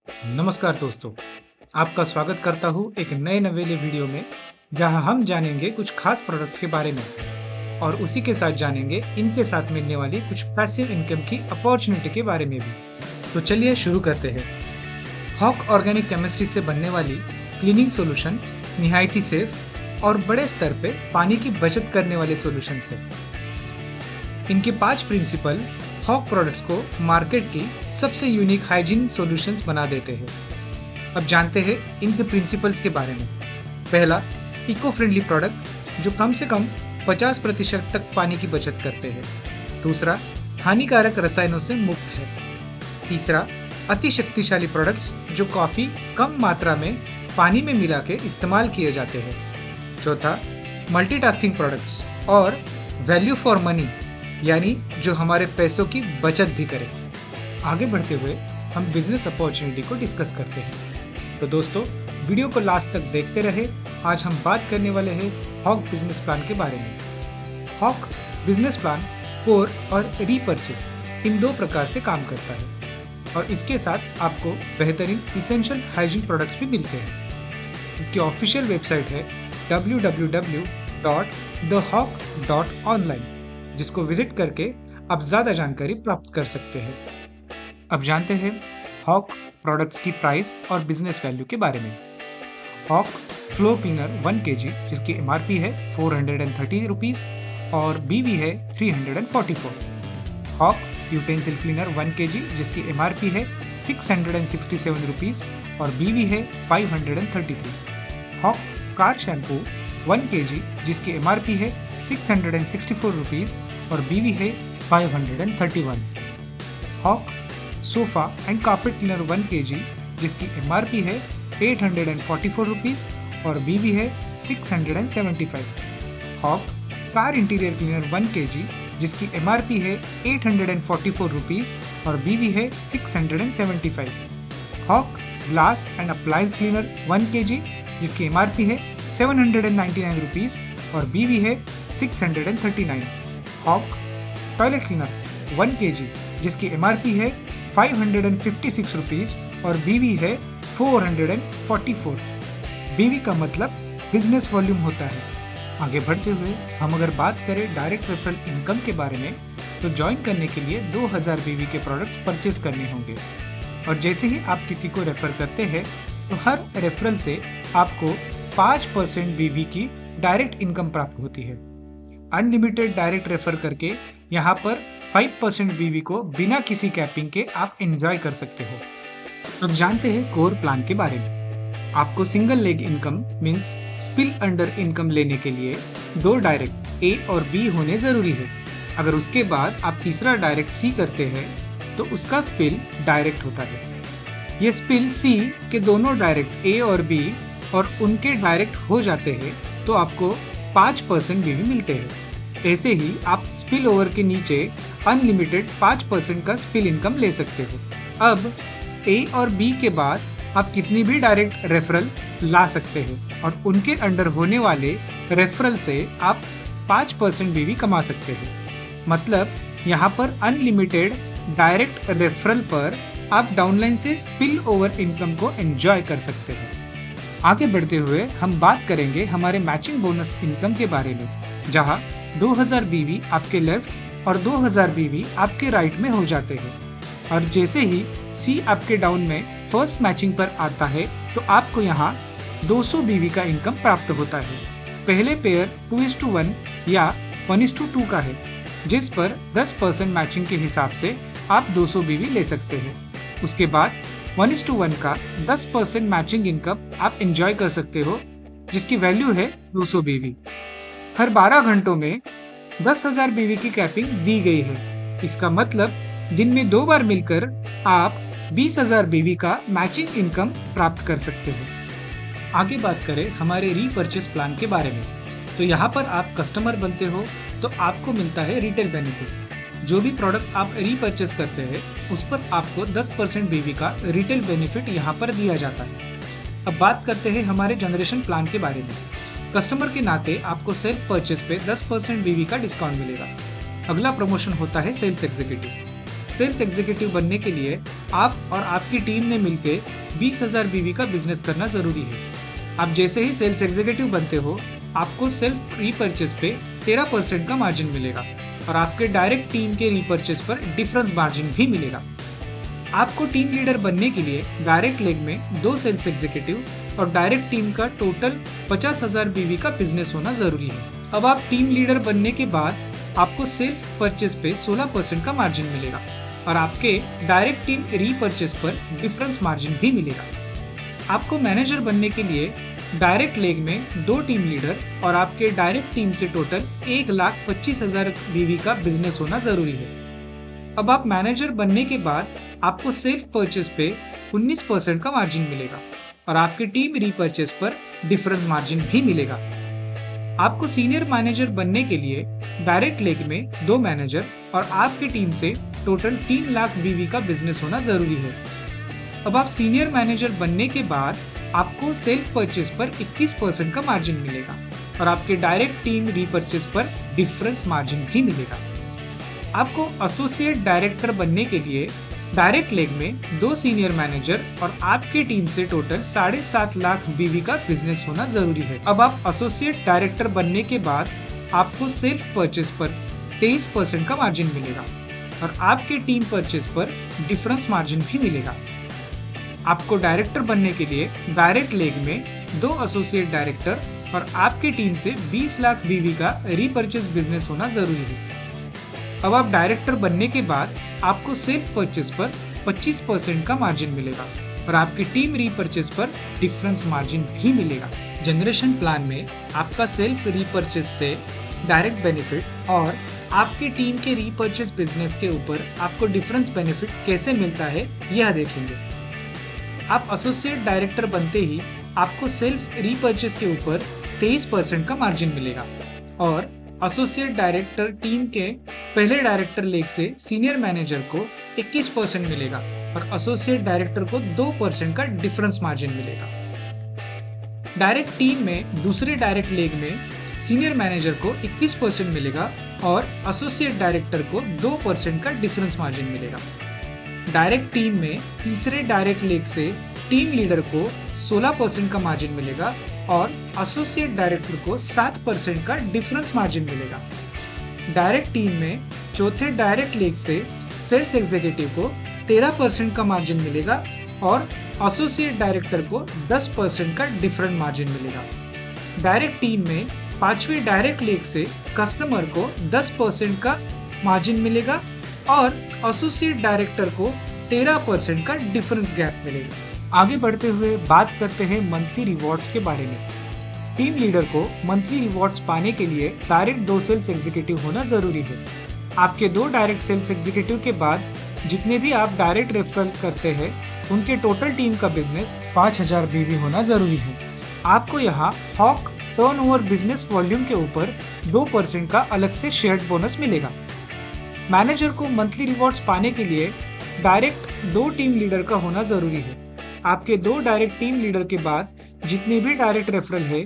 नमस्कार दोस्तों, आपका स्वागत करता हूँ एक नए नवेले वीडियो में, जहाँ हम जानेंगे कुछ खास प्रोडक्ट्स के बारे में और उसी के साथ जानेंगे इनके साथ मिलने वाली कुछ पैसिव इनकम की अपॉर्चुनिटी के बारे में भी। तो चलिए शुरू करते हैं। हॉक ऑर्गेनिक केमिस्ट्री से बनने वाली क्लीनिंग सॉल्यूशन निहायत ही सेफ और बड़े स्तर पे पानी की बचत करने वाले सॉल्यूशंस है। इनके 5 प्रिंसिपल हॉक प्रोडक्ट्स को मार्केट की सबसे यूनिक हाइजीन सॉल्यूशंस बना देते हैं। अब जानते हैं इनके प्रिंसिपल्स के बारे में। पहला, इको फ्रेंडली प्रोडक्ट जो कम से कम 50% तक पानी की बचत करते हैं। दूसरा, हानिकारक रसायनों से मुक्त है। तीसरा, अति शक्तिशाली प्रोडक्ट्स जो काफ़ी कम मात्रा में पानी में मिला के इस्तेमाल किए जाते हैं। चौथा, मल्टीटास्किंग प्रोडक्ट्स और वैल्यू फॉर मनी यानी जो हमारे पैसों की बचत भी करे। आगे बढ़ते हुए हम बिजनेस अपॉर्चुनिटी को डिस्कस करते हैं। तो दोस्तों, वीडियो को लास्ट तक देखते रहे। आज हम बात करने वाले हैं हॉक बिजनेस प्लान के बारे में। हॉक बिजनेस प्लान कोर और रीपर्चेस इन 2 प्रकार से काम करता है और इसके साथ आपको बेहतरीन इसेंशियल हाइजीन प्रोडक्ट्स भी मिलते हैं। इनकी ऑफिशियल वेबसाइट है www.thehawk.online, जिसको विजिट करके आप ज़्यादा जानकारी प्राप्त कर सकते हैं। अब जानते हैं हॉक प्रोडक्ट्स की प्राइस और बिजनेस वैल्यू के बारे में। हॉक फ्लोर क्लीनर 1 kg जिसकी MRP है 430 रुपीज़ और BV है 344। हॉक यूटेंसिल क्लीनर 1 kg जिसकी MRP है 667 रुपीज़ और BV है 533। हॉक कार शैम्पू 1 kg जिसकी MRP है 664 रुपीज़ और BV है 531। Hawk sofa and carpet cleaner 1 kg जिसकी MRP है 844 रुपीज़ और BV है 675। Hawk car interior cleaner 1 kg जिसकी MRP है 844 रुपीज़ और BV है 675। Hawk glass and appliance cleaner 1 kg जिसकी MRP है 799 रुपीज़ और BV है 639। हॉक टॉयलेट क्लीनर 1 kg जिसकी MRP है 556 रुपीज़ और BV है 444। BV का मतलब बिजनेस वॉल्यूम होता है। आगे बढ़ते हुए हम अगर बात करें डायरेक्ट रेफरल इनकम के बारे में, तो ज्वाइन करने के लिए 2000 BV के प्रोडक्ट्स परचेज करने होंगे और जैसे ही आप किसी को रेफर करते हैं तो हर रेफरल से आपको 5% BV की डायरेक्ट इनकम प्राप्त होती है। अनलिमिटेड डायरेक्ट रेफर करके यहाँ पर 5% BV को बिना किसी कैपिंग के आप एंजॉय कर सकते हो। अब जानते हैं कोर प्लान के बारे में। आपको single leg income means spill under income लेने के लिए 2 डायरेक्ट A और B होने जरूरी है। अगर उसके बाद आप तीसरा डायरेक्ट C करते हैं तो उसका स्पिल डायरेक्ट होता है। ये स्पिल C के दोनों डायरेक्ट A और B और उनके डायरेक्ट हो जाते हैं तो आपको 5% BV मिलते हैं। ऐसे ही आप स्पिल ओवर के नीचे अनलिमिटेड 5% का स्पिल इनकम ले सकते हो। अब A और B के बाद आप कितनी भी डायरेक्ट रेफरल ला सकते हैं और उनके अंडर होने वाले रेफरल से आप 5% BV कमा सकते हैं। मतलब यहाँ पर अनलिमिटेड डायरेक्ट रेफरल पर आप डाउनलाइन से स्पिल ओवर इनकम को एंजॉय कर सकते हैं। आगे बढ़ते हुए हम बात करेंगे हमारे मैचिंग बोनस इनकम के बारे में, जहाँ 2000 BV आपके लेफ्ट और 2000 BV आपके राइट में हो जाते हैं और जैसे ही C आपके डाउन में फर्स्ट मैचिंग पर आता है तो आपको यहाँ 200 BV का इनकम प्राप्त होता है। पहले पेयर 2:1 या 1:2 का है, जिस पर 10% मैचिंग के हिसाब से आप 200 BV ले सकते हैं। उसके बाद 1:1 का 10% मैचिंग इनकम आप एंजॉय कर सकते हो, जिसकी वैल्यू है 200 BV। हर 12 घंटों में 10,000 BV की कैपिंग दी गई है। इसका मतलब दिन में 2 बार मिलकर आप 20,000 BV का मैचिंग इनकम प्राप्त कर सकते हो। आगे बात करें हमारे रीपर्चेस प्लान के बारे में, तो यहाँ पर आप कस्टमर बनते हो तो आपको मिलता है रिटेल बेनिफिट। जो भी प्रोडक्ट आप रीपर्चेस करते हैं उस पर आपको 10% BV का रिटेल बेनिफिट यहाँ पर दिया जाता है। अब बात करते हैं हमारे जनरेशन प्लान के बारे में। कस्टमर के नाते आपको सेल्फ परचेस पे 10% BV का डिस्काउंट मिलेगा। अगला प्रमोशन होता है सेल्स एग्जीक्यूटिव। सेल्स एग्जीक्यूटिव बनने के लिए आप और आपकी टीम ने मिलकर 20,000 बीवी का बिजनेस करना जरूरी है। आप जैसे ही सेल्स एग्जीक्यूटिव बनते हो, आपको सेल्फ रीपर्चेस पे 13% का मार्जिन मिलेगा और आपके डायरेक्ट टीम के रीपर्चेस पर डिफरेंस मार्जिन भी मिलेगा। आपको टीम लीडर बनने के लिए डायरेक्ट लेग में 2 सेल्स एग्जीक्यूटिव और डायरेक्ट टीम का टोटल 50,000 बीवी का बिजनेस होना जरूरी है। अब आप टीम लीडर बनने के बाद आपको सेल्फ परचेस पे 16% का मार्जिन मिलेगा और आपके डायरेक्ट टीम रीपर्चेस पर डिफरेंस मार्जिन भी मिलेगा। आपको मैनेजर बनने के लिए डायरेक्ट लेग में 2 टीम लीडर और आपके डायरेक्ट टीम से टोटल 1,25,000 बीवी का बिजनेस होना जरूरी है। अब आप मैनेजर बनने के बाद आपको सेल्फ परचेस पे 19% का मार्जिन मिलेगा और आपकी टीम रीपर्चेस पर डिफरेंस मार्जिन भी मिलेगा। आपको सीनियर मैनेजर बनने के लिए डायरेक्ट लेग में 2 मैनेजर और आपकी टीम से टोटल 3 लाख बीवी का बिजनेस होना जरूरी है। अब आप सीनियर मैनेजर बनने के बाद आपको सेल्फ परचेस पर 21% का मार्जिन मिलेगा और आपके डायरेक्ट टीम रीपर्चेस पर डिफरेंस मार्जिन भी मिलेगा। आपको एसोसिएट डायरेक्टर बनने के लिए डायरेक्ट लेग में 2 सीनियर मैनेजर और आपकी टीम से टोटल 7.5 लाख बीवी का बिजनेस होना जरूरी है। अब आप एसोसिएट डायरेक्टर बनने के बाद आपको सेल्फ परचेस पर 23% का मार्जिन मिलेगा और आपके टीम परचेस पर डिफरेंस मार्जिन भी मिलेगा। आपको डायरेक्टर बनने के लिए डायरेक्ट लेग में 2 एसोसिएट डायरेक्टर और आपकी टीम से 20 लाख बीवी का रीपर्चेस बिजनेस होना जरूरी है। अब आप डायरेक्टर बनने के बाद आपको सेल्फ परचेस पर 25% का मार्जिन मिलेगा और आपकी टीम रीपर्चेस पर डिफरेंस मार्जिन भी मिलेगा। जनरेशन प्लान में आपका सेल्फ रीपर्चेस से डायरेक्ट बेनिफिट और आपकी टीम के रीपर्चेस बिजनेस के ऊपर आपको डिफरेंस बेनिफिट कैसे मिलता है यह देखेंगे। आप एसोसिएट डायरेक्टर बनते ही आपको सेल्फ रीपर्चेस के ऊपर 23% का मार्जिन मिलेगा और एसोसिएट डायरेक्टर टीम के पहले डायरेक्टर लेग से सीनियर मैनेजर को 21% मिलेगा और एसोसिएट डायरेक्टर को 2% का डिफरेंस मार्जिन मिलेगा। डायरेक्ट टीम में दूसरे डायरेक्ट लेग में सीनियर मैनेजर को 21% मिलेगा और एसोसिएट डायरेक्टर को 2% का डिफरेंस मार्जिन मिलेगा। डायरेक्ट टीम में तीसरे डायरेक्ट लेग से टीम लीडर को 16% का मार्जिन मिलेगा और एसोसिएट डायरेक्टर को 7% का डिफरेंस मार्जिन मिलेगा। डायरेक्ट टीम में चौथे डायरेक्ट लेग से सेल्स एग्जीक्यूटिव को 13% का मार्जिन मिलेगा और एसोसिएट डायरेक्टर को 10% का डिफरेंट मार्जिन मिलेगा। डायरेक्ट टीम में पांचवें डायरेक्ट लेग से कस्टमर को 10% का मार्जिन मिलेगा और एसोसिएट डायरेक्टर को 13% का डिफरेंस गैप मिलेगा। आगे बढ़ते हुए बात करते हैं मंथली रिवॉर्ड्स के बारे में। टीम लीडर को मंथली रिवॉर्ड्स पाने के लिए डायरेक्ट 2 सेल्स एग्जीक्यूटिव होना जरूरी है। आपके 2 डायरेक्ट सेल्स एग्जीक्यूटिव के बाद जितने भी आप डायरेक्ट रेफरल करते हैं उनके टोटल टीम का बिजनेस 5,000 बीवी होना जरूरी है। आपको यहाँ हॉक टर्नओवर बिजनेस वॉल्यूम के ऊपर 2% का अलग से शेयर्ड बोनस मिलेगा। मैनेजर को मंथली रिवॉर्ड्स पाने के लिए डायरेक्ट 2 टीम लीडर का होना जरूरी है। आपके 2 डायरेक्ट टीम लीडर के बाद जितने भी डायरेक्ट रेफरल है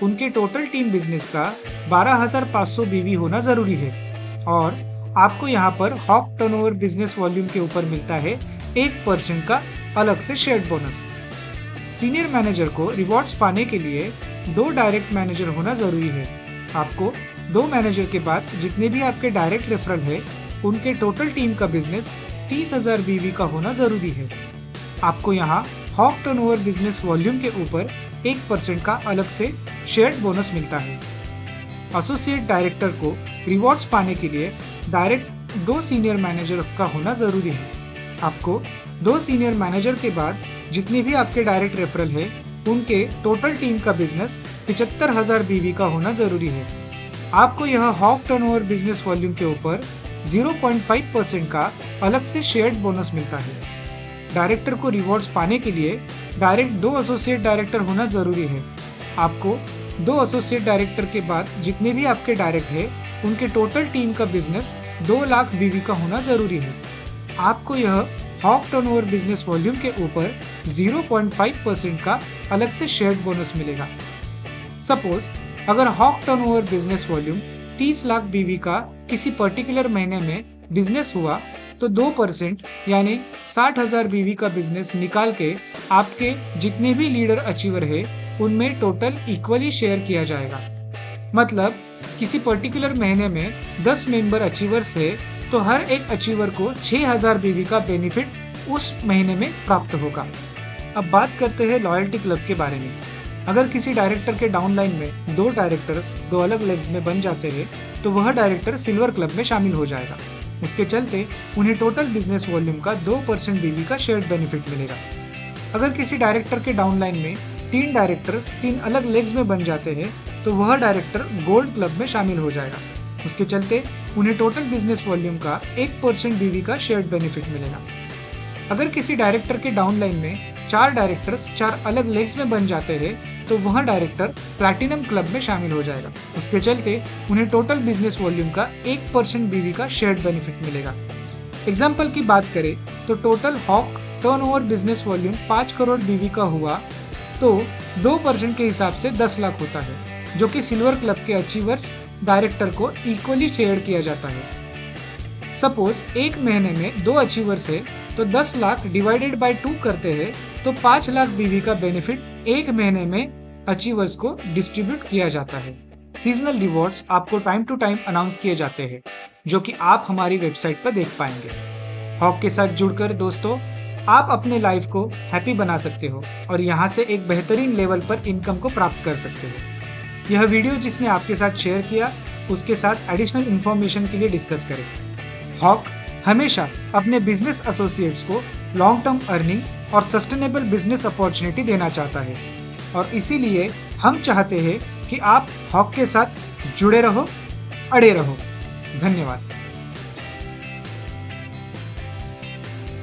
उनके टोटल टीम बिजनेस का 12,500 बीवी होना जरूरी है और आपको यहाँ पर हॉक टर्नओवर बिजनेस वॉल्यूम के ऊपर मिलता है 1% का अलग से शेयर्ड बोनस। सीनियर मैनेजर को रिवॉर्ड्स पाने के लिए 2 डायरेक्ट मैनेजर होना जरूरी है। आपको 2 मैनेजर के बाद जितने भी आपके डायरेक्ट रेफरल है उनके टोटल टीम का बिजनेस 30,000 बीवी का होना जरूरी है। आपको यहाँ हॉक टर्नओवर बिजनेस वॉल्यूम के ऊपर 1% का अलग से शेयर्ड बोनस मिलता है। एसोसिएट डायरेक्टर को रिवॉर्ड्स पाने के लिए डायरेक्ट 2 सीनियर मैनेजर का होना जरूरी है। आपको 2 सीनियर मैनेजर के बाद जितने भी आपके डायरेक्ट रेफरल है उनके टोटल टीम का बिजनेस 75,000 बीवी का होना जरूरी है। आपको यह हॉक टर्नओवर बिजनेस वॉल्यूम के ऊपर 0.5% का अलग से शेयर्ड बोनस मिलता है। डायरेक्टर को रिवॉर्ड्स पाने के लिए डायरेक्ट 2 एसोसिएट डायरेक्टर होना जरूरी है। आपको 2 एसोसिएट डायरेक्टर के बाद जितने भी आपके डायरेक्ट है उनके टोटल टीम का बिजनेस 2 लाख बीवी का होना जरूरी है। आपको यह हॉक टर्नओवर बिजनेस वॉल्यूम के ऊपर 0.5% का अलग से शेयर्ड बोनस मिलेगा। सपोज अगर Hawk turnover business volume 30 lakh BV का किसी पर्टिकुलर महीने में बिजनेस हुआ तो 2% यानी 60,000 बीवी का बिजनेस निकाल के आपके जितने भी लीडर अचीवर है उनमें टोटल इक्वली शेयर किया जाएगा। मतलब किसी पर्टिकुलर महीने में 10 मेंबर अचीवर्स है तो हर एक अचीवर को 6,000 बीवी का बेनिफिट उस महीने में प्राप्त होगा। अब बात करते हैं लॉयल्टी क्लब के बारे में। अगर किसी डायरेक्टर के डाउनलाइन में 2 डायरेक्टर्स 2 अलग लेग्स में बन जाते हैं तो वह डायरेक्टर सिल्वर क्लब में शामिल हो जाएगा। उसके चलते उन्हें टोटल बिजनेस वॉल्यूम का 2% बीवी का शेयर्ड बेनिफिट मिलेगा। अगर किसी डायरेक्टर के डाउनलाइन में 3 डायरेक्टर्स 3 अलग लेग्स में बन जाते हैं तो वह डायरेक्टर गोल्ड क्लब में शामिल हो जाएगा। उसके चलते उन्हें टोटल बिजनेस वॉल्यूम का 1% बीवी का शेयर्ड बेनिफिट मिलेगा। अगर किसी डायरेक्टर के डाउनलाइन में 4 डायरेक्टर्स 4 अलग लेग्स में बन जाते हैं तो वह डायरेक्टर प्लैटिनम क्लब में शामिल हो जाएगा। उसके चलते उन्हें टोटल बिजनेस वॉल्यूम का 1% बीवी का शेयर्ड बेनिफिट मिलेगा। एग्जाम्पल की बात करें तो total Hawk turnover business volume 5 crore BV का हुआ तो 2% के हिसाब से 10 लाख होता है, जो कि सिल्वर क्लब के अचीवर्स डायरेक्टर को इक्वली शेयर किया जाता है। सपोज एक महीने में 2 अचीवर्स है तो 10 लाख डिवाइडेड बाय 2 करते हैं तो 5 लाख बीवी का बेनिफिट एक महीने में अचीवर्स को डिस्ट्रीब्यूट किया जाता है। सीजनल रिवॉर्ड्स आपको टाइम टू टाइम अनाउंस किए जाते हैं, जो कि आप हमारी वेबसाइट पर देख पाएंगे। हॉक के साथ जुड़कर दोस्तों आप अपने लाइफ को हैप्पी बना सकते हो और यहाँ से एक बेहतरीन लेवल पर इनकम को प्राप्त कर सकते हो। यह वीडियो जिसने आपके साथ शेयर किया उसके साथ एडिशनल इन्फॉर्मेशन के लिए डिस्कस करें। हॉक हमेशा अपने बिजनेस एसोसिएट्स को लॉन्ग टर्म अर्निंग और सस्टेनेबल बिजनेस अपॉर्चुनिटी देना चाहता है और इसीलिए हम चाहते हैं कि आप हॉक के साथ जुड़े रहो, अड़े रहो। धन्यवाद।